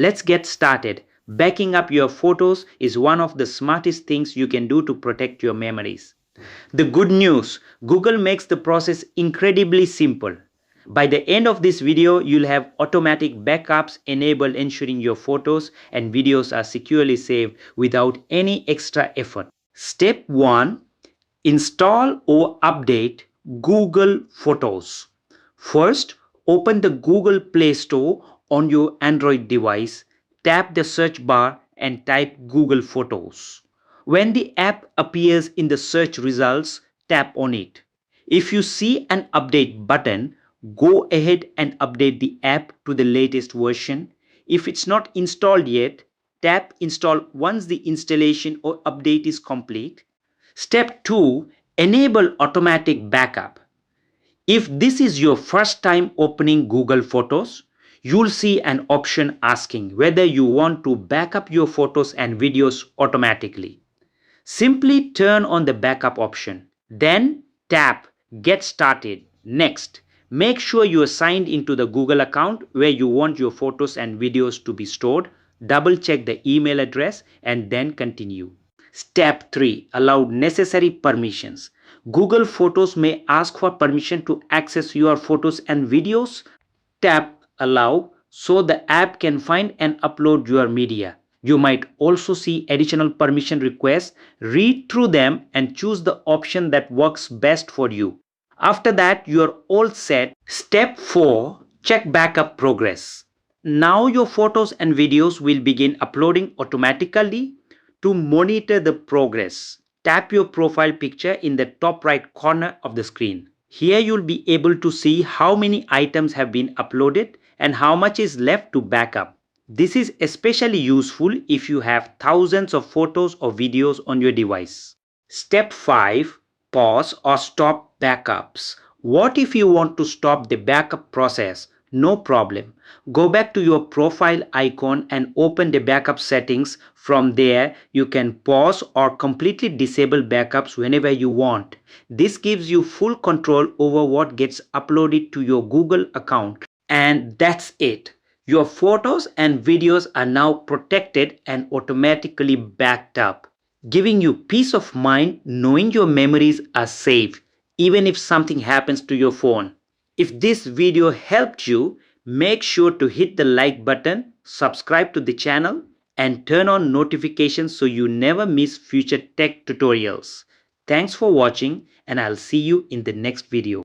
Let's get started. Backing up your photos is one of the smartest things you can do to protect your memories. The good news, Google makes the process incredibly simple. By the end of this video, you'll have automatic backups enabled, ensuring your photos and videos are securely saved without any extra effort. Step 1. Install or update Google Photos. First, open the Google Play Store on your Android device. Tap the search bar and type Google Photos. When the app appears in the search results, tap on it. If you see an update button, go ahead and update the app to the latest version. If it's not installed yet, tap install once the installation or update is complete. Step 2. Enable automatic backup. If this is your first time opening Google Photos, you'll see an option asking whether you want to back up your photos and videos automatically. Simply turn on the backup option. Then tap Get Started. Next, make sure you are signed into the Google account where you want your photos and videos to be stored. Double check the email address and then continue. Step 3. Allow necessary permissions. Google Photos may ask for permission to access your photos and videos. Tap Allow so the app can find and upload your media. You might also see additional permission requests. Read through them and choose the option that works best for you. After that, you are all set. Step 4. Check backup progress. Now your photos and videos will begin uploading automatically. To monitor the progress, tap your profile picture in the top right corner of the screen. Here you'll be able to see how many items have been uploaded and how much is left to backup. This is especially useful if you have thousands of photos or videos on your device. Step 5. Pause or stop backups. What if you want to stop the backup process? No problem. Go back to your profile icon and open the backup settings. From there, you can pause or completely disable backups whenever you want. This gives you full control over what gets uploaded to your Google account. And that's it. Your photos and videos are now protected and automatically backed up, giving you peace of mind knowing your memories are safe, even if something happens to your phone. If this video helped you, make sure to hit the like button, subscribe to the channel, and turn on notifications so you never miss future tech tutorials. Thanks for watching, and I'll see you in the next video.